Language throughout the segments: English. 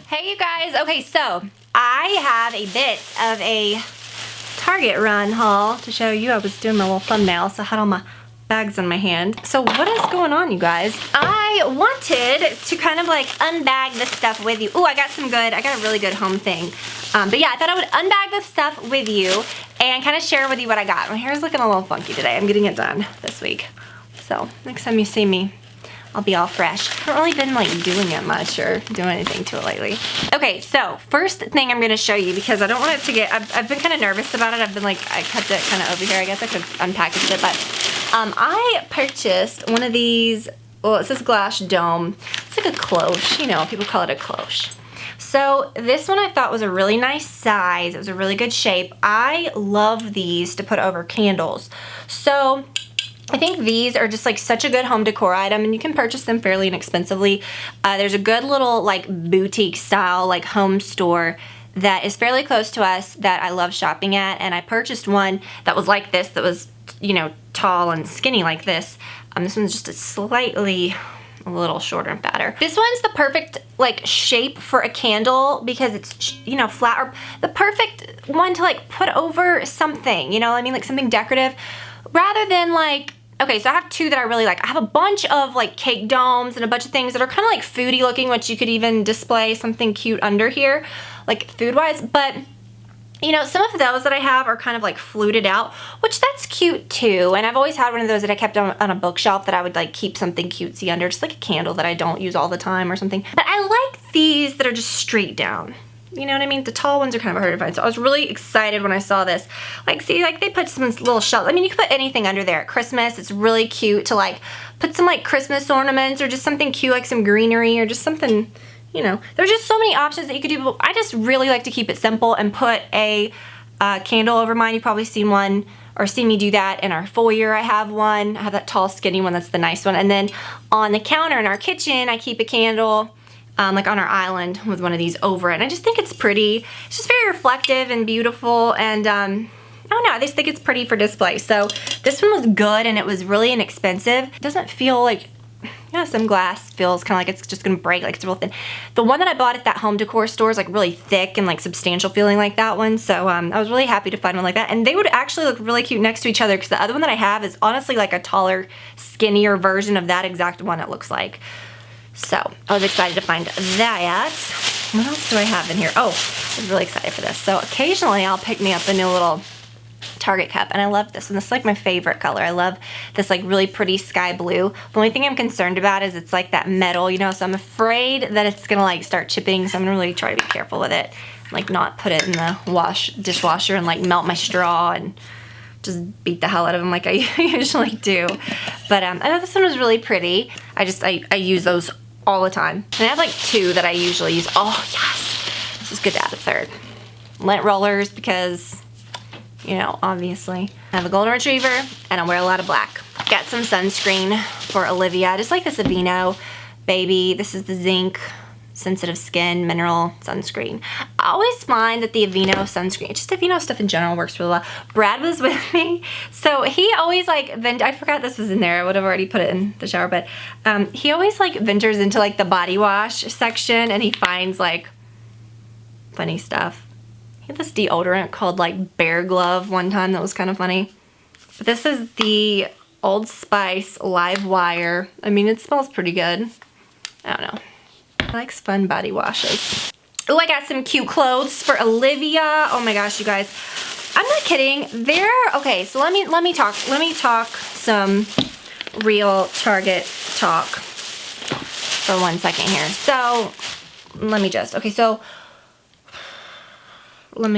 Hey you guys, okay, so I have a bit of a Target run haul to show you. I was doing my little thumbnail, so I had all my bags in my hand. So what is going on, you guys? I wanted to kind of like unbag this stuff with you. Oh, I got a really good home thing. But yeah, I thought I would unbag this stuff with you and kind of share with you what I got. My hair's looking a little funky today. I'm getting it done this week. So next time you see me, I'll be all fresh. I haven't really been like doing it much or doing anything to it lately. Okay, so first thing I'm gonna show you, because I don't want it to get, I've been kind of nervous about it. I've been like, I kept it kind of over here. I guess I could unpackage it, but I purchased one of these, well, it says glass dome. It's like a cloche, you know, people call it a cloche. So this one I thought was a really nice size. It was a really good shape. I love these to put over candles. So I think these are just like such a good home decor item, and you can purchase them fairly inexpensively. There's a good little like boutique style like home store that is fairly close to us that I love shopping at, and I purchased one that was like this, that was, you know, tall and skinny like this. This one's just a little shorter and fatter. This one's the perfect like shape for a candle because it's, you know, flat, or the perfect one to like put over something, you know what I mean, like something decorative, rather than like, okay, so I have two that I really like. I have a bunch of like cake domes and a bunch of things that are kind of like foodie looking, which you could even display something cute under here, like food wise, but you know, some of those that I have are kind of like fluted out, which that's cute too. And I've always had one of those that I kept on a bookshelf that I would like keep something cutesy under, just like a candle that I don't use all the time or something. But I like these that are just straight down. You know what I mean? The tall ones are kind of hard to find. So I was really excited when I saw this. Like, see, like they put some little shells. I mean, you can put anything under there at Christmas. It's really cute to like put some like Christmas ornaments or just something cute, like some greenery or just something, you know. There's just so many options that you could do. But I just really like to keep it simple and put a candle over mine. You've probably seen one or seen me do that in our foyer. I have one. I have that tall, skinny one. That's the nice one. And then on the counter in our kitchen, I keep a candle like on our island with one of these over it. And I just think it's pretty. It's just very reflective and beautiful, and I don't know, I just think it's pretty for display. So this one was good, and it was really inexpensive. It doesn't feel like, yeah, some glass feels kind of like it's just gonna break, like it's real thin. The one that I bought at that home decor store is like really thick and like substantial feeling like that one. So I was really happy to find one like that, and they would actually look really cute next to each other, because the other one that I have is honestly like a taller, skinnier version of that exact one, it looks like. So I was excited to find that. What else do I have in here? Oh, I was really excited for this. So occasionally I'll pick me up a new little Target cup, and I love this one. This is like my favorite color. I love this like really pretty sky blue. The only thing I'm concerned about is it's like that metal, you know, so I'm afraid that it's gonna like start chipping, so I'm gonna really try to be careful with it. Like not put it in the dishwasher and like melt my straw and just beat the hell out of them like I usually do. But I know this one was really pretty. I use those all the time. And I have like two that I usually use. Oh yes, this is good to add a third. Lint rollers, because, you know, obviously. I have a golden retriever, and I wear a lot of black. Got some sunscreen for Olivia. I just like this Aveeno baby. This is the zinc sensitive skin mineral sunscreen. I always find that the Aveeno sunscreen, just Aveeno stuff in general, works really well. Brad was with me, so he always like I forgot this was in there. I would have already put it in the shower, but he always like ventures into like the body wash section, and he finds like funny stuff. He had this deodorant called like Bear Glove one time that was kind of funny. But this is the Old Spice Live Wire. I mean, it smells pretty good. I don't know. I like fun body washes. Oh, I got some cute clothes for Olivia. Oh my gosh, you guys. I'm not kidding. Okay, so let me talk some real Target talk for 1 second here. So, let me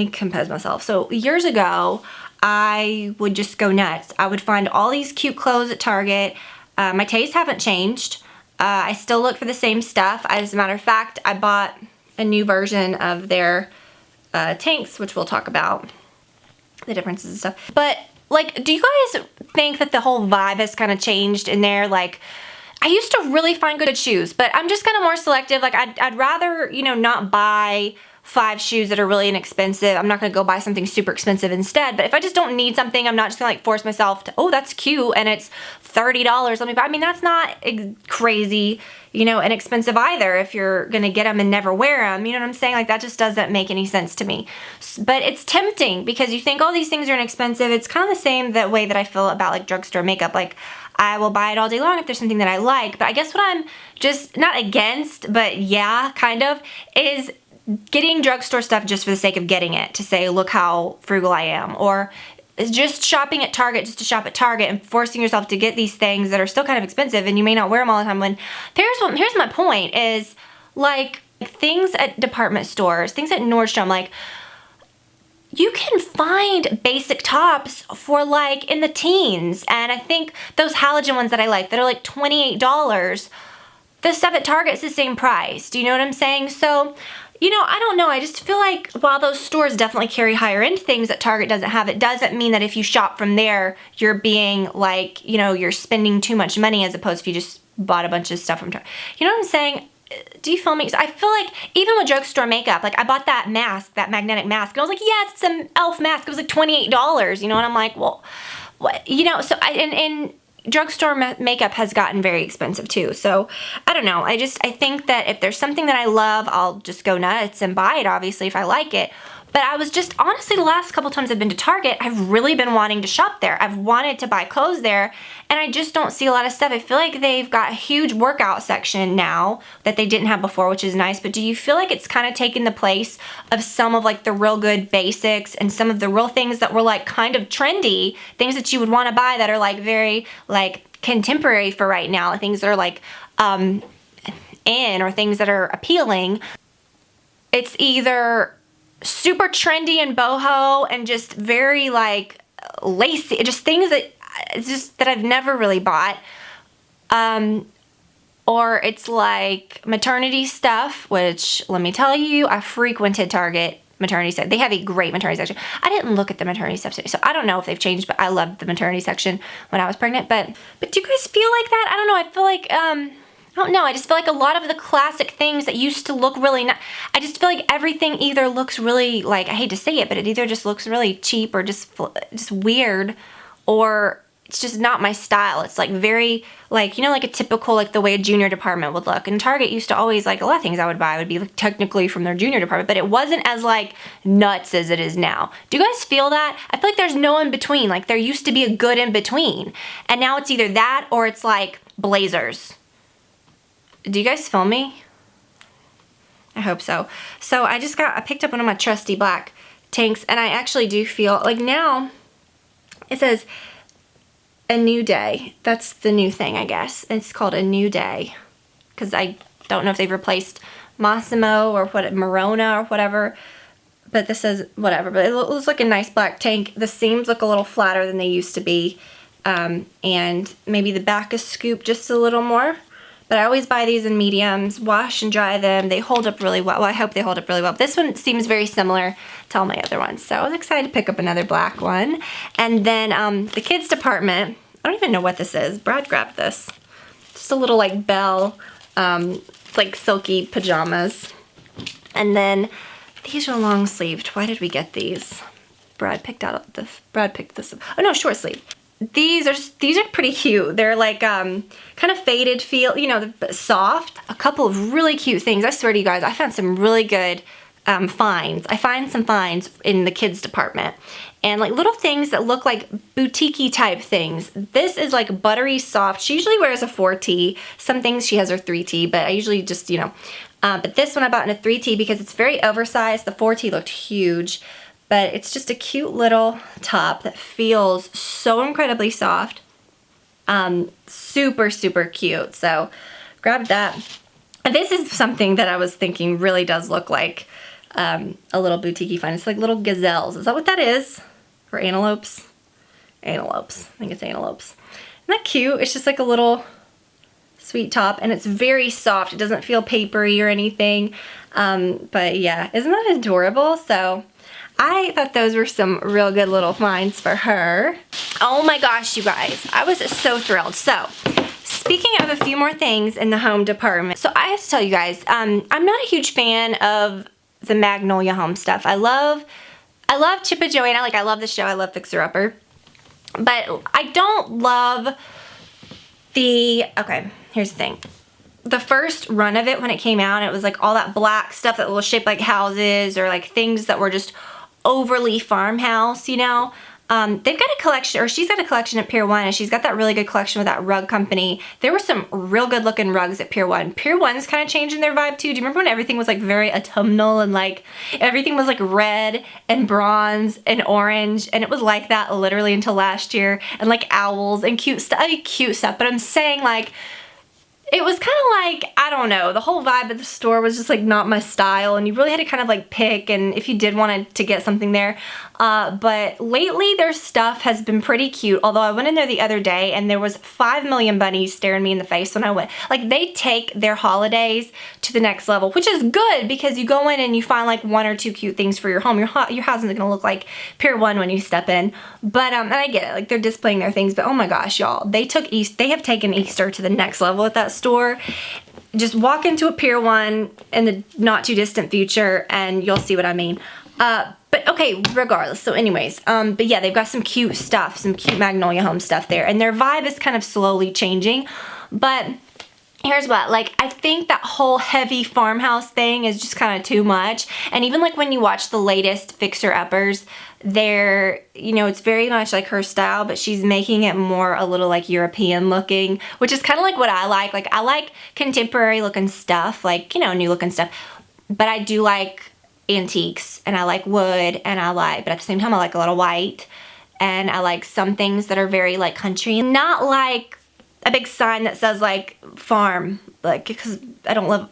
compose myself. So, years ago, I would just go nuts. I would find all these cute clothes at Target. My tastes haven't changed. I still look for the same stuff. As a matter of fact, I bought a new version of their tanks, which we'll talk about the differences and stuff. But like, do you guys think that the whole vibe has kind of changed in there? Like, I used to really find good shoes, but I'm just kind of more selective. Like, I'd rather, you know, not buy 5 shoes that are really inexpensive, I'm not gonna go buy something super expensive instead. But if I just don't need something, I'm not just gonna like force myself to, oh, that's cute and it's $30, let me buy. I mean, that's not crazy, you know, inexpensive either if you're gonna get them and never wear them. You know what I'm saying? Like, that just doesn't make any sense to me. But it's tempting because you think, oh, these things are inexpensive. It's kind of the same that way that I feel about like drugstore makeup. Like, I will buy it all day long if there's something that I like. But I guess what I'm just not against, but yeah, kind of, is getting drugstore stuff just for the sake of getting it, to say, look how frugal I am. Or just shopping at Target just to shop at Target and forcing yourself to get these things that are still kind of expensive and you may not wear them all the time. When here's my point is, like, things at department stores, things at Nordstrom, like, you can find basic tops for like in the teens. And I think those halogen ones that I like that are like $28, the stuff at Target's the same price. Do you know what I'm saying? So, you know, I don't know. I just feel like while those stores definitely carry higher end things that Target doesn't have, it doesn't mean that if you shop from there, you're being like, you know, you're spending too much money as opposed to if you just bought a bunch of stuff from Target. You know what I'm saying? Do you feel me? So I feel like even with drugstore makeup, like I bought that mask, that magnetic mask, and I was like, yes, it's an elf mask. It was like $28, you know, and I'm like, well, what, you know, so and drugstore makeup has gotten very expensive too. So I don't know. I think that if there's something that I love, I'll just go nuts and buy it, obviously, if I like it. But I was just, honestly, the last couple times I've been to Target, I've really been wanting to shop there. I've wanted to buy clothes there, and I just don't see a lot of stuff. I feel like they've got a huge workout section now that they didn't have before, which is nice. But do you feel like it's kind of taken the place of some of like the real good basics and some of the real things that were like kind of trendy, things that you would want to buy that are like very like contemporary for right now, things that are like in, or things that are appealing? It's either super trendy and boho and just very like lacy, just things that I've never really bought, or it's like maternity stuff, which let me tell you, I frequented Target maternity section. They have a great maternity section. I didn't look at the maternity stuff today, so I don't know if they've changed, but I loved the maternity section when I was pregnant. But do you guys feel like that? I don't know. I feel like I don't know, I just feel like a lot of the classic things that used to look really nice, I just feel like everything either looks really, like, I hate to say it, but it either just looks really cheap or just weird, or it's just not my style. It's like very, like, you know, like a typical, like the way a junior department would look. And Target used to always, like, a lot of things I would buy would be like, technically from their junior department, but it wasn't as like nuts as it is now. Do you guys feel that? I feel like there's no in between. Like, there used to be a good in between, and now it's either that or it's like blazers. Do you guys feel me? I hope so. So I picked up one of my trusty black tanks, and I actually do feel like now it says a new day. That's the new thing, I guess. It's called a new day because I don't know if they've replaced Massimo or what, Morona or whatever, but this says whatever. But it looks like a nice black tank. The seams look a little flatter than they used to be, and maybe the back is scooped just a little more. But I always buy these in mediums, wash and dry them. They hold up really well. Well, I hope they hold up really well. This one seems very similar to all my other ones. So I was excited to pick up another black one. And then the kids department, I don't even know what this is. Brad grabbed this. Just a little like Belle, like silky pajamas. And then these are long sleeved. Why did we get these? Brad picked this up. Oh no, short sleeve. These are pretty cute. They're like kind of faded feel, you know, soft. A couple of really cute things. I swear to you guys, I found some really good finds. I find some finds in the kids department. And like little things that look like boutique-y type things. This is like buttery soft. She usually wears a 4T. Some things she has her 3T, but I usually just, you know. But this one I bought in a 3T because it's very oversized. The 4T looked huge. But it's just a cute little top that feels so incredibly soft. Super, super cute. So grab that. And this is something that I was thinking really does look like a little boutique-y find. It's like little gazelles. Is that what that is? Or antelopes? Antelopes. I think it's antelopes. Isn't that cute? It's just like a little sweet top, and it's very soft. It doesn't feel papery or anything. But yeah, isn't that adorable? So I thought those were some real good little finds for her. Oh my gosh, you guys. I was so thrilled. So, speaking of a few more things in the home department. So I have to tell you guys, I'm not a huge fan of the Magnolia Home stuff. I love Chip and Joanna. Like, I love the show. I love Fixer Upper. But I don't love okay, here's the thing. The first run of it when it came out, it was like all that black stuff that was shaped like houses or like things that were just overly farmhouse, you know. They've got a collection, or she's got a collection at Pier 1, and she's got that really good collection with that rug company. There were some real good looking rugs at Pier 1. Pier 1's kind of changing their vibe too. Do you remember when everything was like very autumnal and like everything was like red and bronze and orange, and it was like that literally until last year, and like owls and cute stuff. I mean, cute stuff, but I'm saying like, it was kind of like, I don't know, the whole vibe of the store was just like not my style, and you really had to kind of like pick, and if you did want to get something there. But lately their stuff has been pretty cute, although I went in there the other day and there was 5 million bunnies staring me in the face when I went. Like, they take their holidays to the next level, which is good because you go in and you find like 1 or 2 cute things for your home. Your house isn't gonna look like Pier 1 when you step in. But and I get it, like they're displaying their things, but oh my gosh, y'all, they have taken Easter to the next level at that store. Just walk into a Pier 1 in the not too distant future and you'll see what I mean. But okay, regardless, so anyways, but yeah, they've got some cute stuff, some cute Magnolia Home stuff there, and their vibe is kind of slowly changing. But here's what, like, I think that whole heavy farmhouse thing is just kind of too much. And even like when you watch the latest Fixer Uppers, they're, you know, it's very much like her style, but she's making it more a little like European looking, which is kind of like what I like. Like, I like contemporary looking stuff, like, you know, new looking stuff, but I do like antiques, and I like wood, and but at the same time I like a lot of white, and I like some things that are very like country, not like a big sign that says like farm, like, because I don't live,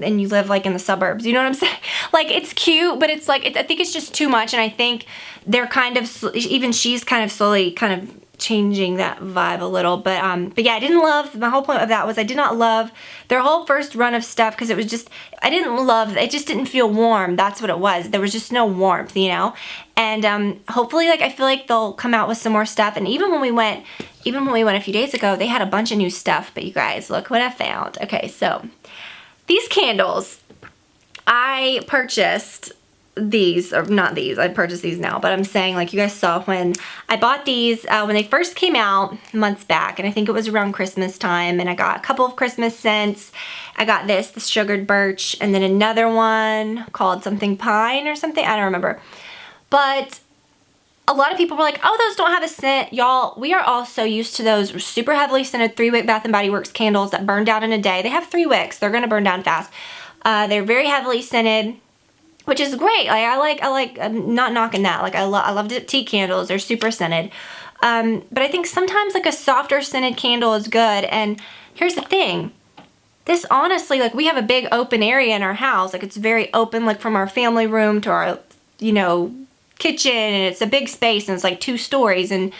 and you live like in the suburbs, you know what I'm saying? Like, it's cute, but it's like, I think it's just too much, and I think they're kind of, even she's kind of slowly kind of changing that vibe a little. But yeah, I didn't love, my whole point of that was I did not love their whole first run of stuff, because it was just, I didn't love, it just didn't feel warm. That's what it was. There was just no warmth, you know? And hopefully, like, I feel like they'll come out with some more stuff. And even when we went a few days ago, they had a bunch of new stuff. But you guys, look what I found. Okay, so these candles, I purchased these, or not these, I purchased these now, but I'm saying, like, you guys saw when I bought these when they first came out months back, and I think it was around Christmas time, and I got a couple of Christmas scents. I got the sugared birch, and then another one called something pine or something, I don't remember. But a lot of people were like, oh, those don't have a scent. Y'all, we are all so used to those super heavily scented 3-wick Bath & Body Works candles that burn down in a day. They have 3 wicks. They're gonna burn down fast. They're very heavily scented, which is great. Like, I like, I'm not knocking that. Like, I love tea candles. They're super scented. But I think sometimes like a softer scented candle is good. And here's the thing. This honestly, like, we have a big open area in our house. Like, it's very open, like from our family room to our, you know, kitchen, and it's a big space, and it's like 2 stories. And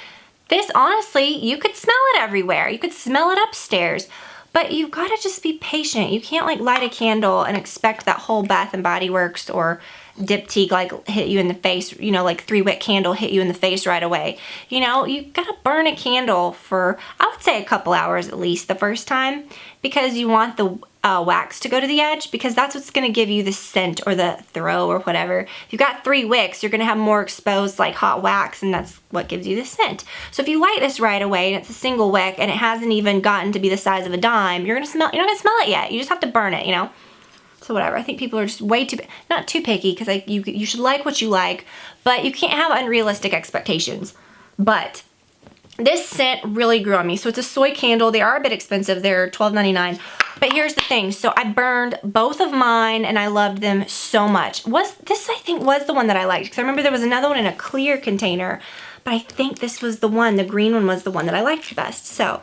this, honestly, you could smell it everywhere. You could smell it upstairs. But you've got to just be patient. You can't like light a candle and expect that whole Bath & Body Works or Diptyque like hit you in the face, you know, like 3-wick candle hit you in the face right away. You know, you got to burn a candle for, I would say, a couple hours at least the first time, because you want the wax to go to the edge, because that's what's going to give you the scent or the throw or whatever. If you've got 3 wicks, you're going to have more exposed like hot wax, and that's what gives you the scent. So if you light this right away and it's a single wick and it hasn't even gotten to be the size of a dime, you're not going to smell it yet. You just have to burn it, you know? So whatever. I think people are just way too, not too picky, because like you should like what you like, but you can't have unrealistic expectations. But this scent really grew on me. So it's a soy candle. They are a bit expensive. They're $12.99. But here's the thing. So I burned both of mine and I loved them so much. This, I think, was the one that I liked, because I remember there was another one in a clear container, but I think this was the one, the green one was the one that I liked the best. So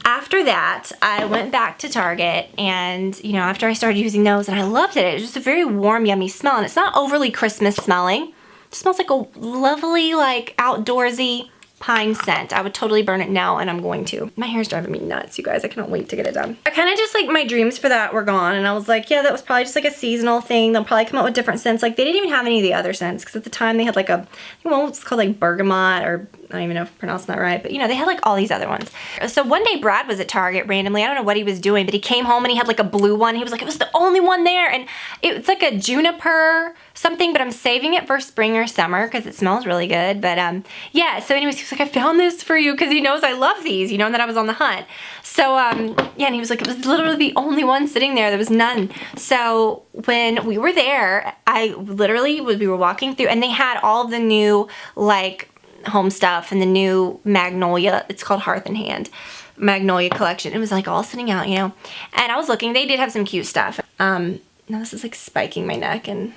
after that, I went back to Target, and, you know, after I started using those, and I loved it. It was just a very warm, yummy smell, and it's not overly Christmas smelling. It smells like a lovely, like, outdoorsy pine scent. I would totally burn it now, and I'm going to. My hair's driving me nuts, you guys. I cannot wait to get it done. I kind of just, like, my dreams for that were gone, and I was like, yeah, that was probably just, like, a seasonal thing. They'll probably come out with different scents. Like, they didn't even have any of the other scents, because at the time they had, like, a, I think one was called, like, bergamot, or I don't even know if I'm pronouncing that right, but you know, they had like all these other ones. So one day Brad was at Target randomly. I don't know what he was doing, but he came home and he had like a blue one. He was like, it was the only one there. And it's like a juniper something, but I'm saving it for spring or summer because it smells really good. But yeah, so anyways, he was like, I found this for you because he knows I love these, you know, and that I was on the hunt. So yeah, and he was like, it was literally the only one sitting there. There was none. So when we were there, we were walking through and they had all the new like home stuff and the new Magnolia, it's called Hearth and Hand, Magnolia collection. It was like all sitting out, you know, and I was looking, they did have some cute stuff. Now this is like spiking my neck and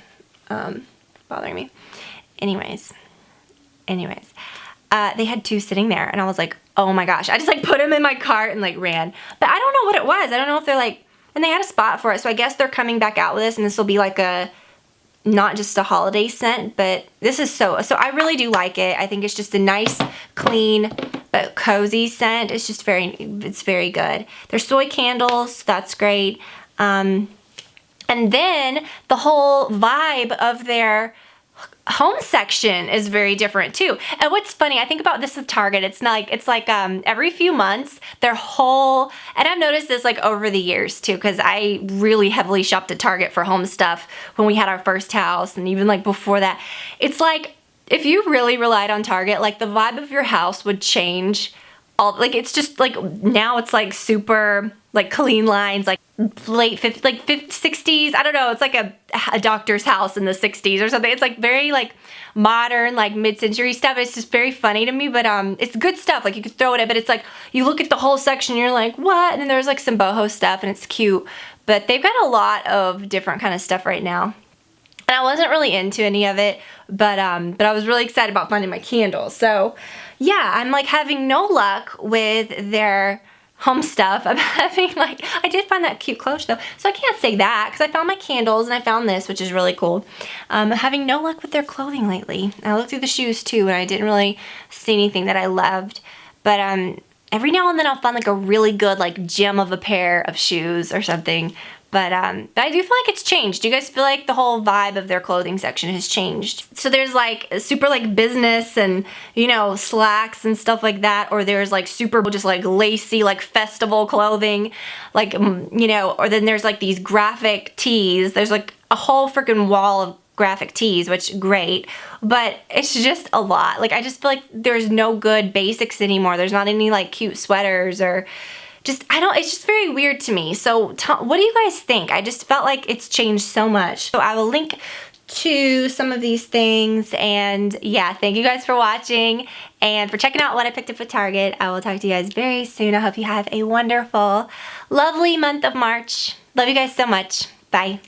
bothering me. Anyways, they had two sitting there and I was like, oh my gosh, I just like put them in my cart and like ran. But I don't know what it was. I don't know if they're like, and they had a spot for it. So I guess they're coming back out with this and this will be like a, not just a holiday scent, but this is so I really do like it. I think it's just a nice, clean, but cozy scent. It's just it's very good. They're soy candles, that's great. And then the whole vibe of their home section is very different too. And what's funny, I think about this with Target, it's like every few months their whole, and I've noticed this like over the years too, because I really heavily shopped at Target for home stuff when we had our first house and even like before that. It's like if you really relied on Target, like the vibe of your house would change. Like it's just like now it's like super like clean lines, like late 50s, like 60s. I don't know. It's like a doctor's house in the 60s or something. It's like very like modern, like mid-century stuff. It's just very funny to me, but it's good stuff. Like you could throw it in, but it's like you look at the whole section, and you're like, what? And then there's like some boho stuff, and it's cute. But they've got a lot of different kind of stuff right now. And I wasn't really into any of it, but I was really excited about finding my candles. So yeah, I'm like having no luck with their home stuff. I'm having like, I did find that cute cloche though, so I can't say that because I found my candles and I found this, which is really cool. I'm having no luck with their clothing lately. I looked through the shoes too and I didn't really see anything that I loved, but every now and then I'll find like a really good like gem of a pair of shoes or something. But I do feel like it's changed. Do you guys feel like the whole vibe of their clothing section has changed? So there's like super like business and, you know, slacks and stuff like that. Or there's like super just like lacy like festival clothing. Like, you know, or then there's like these graphic tees. There's like a whole freaking wall of graphic tees, which great. But it's just a lot. Like I just feel like there's no good basics anymore. There's not any like cute sweaters or... just, it's just very weird to me. So what do you guys think? I just felt like it's changed so much. So I will link to some of these things, and yeah, thank you guys for watching and for checking out what I picked up at Target. I will talk to you guys very soon. I hope you have a wonderful, lovely month of March. Love you guys so much. Bye.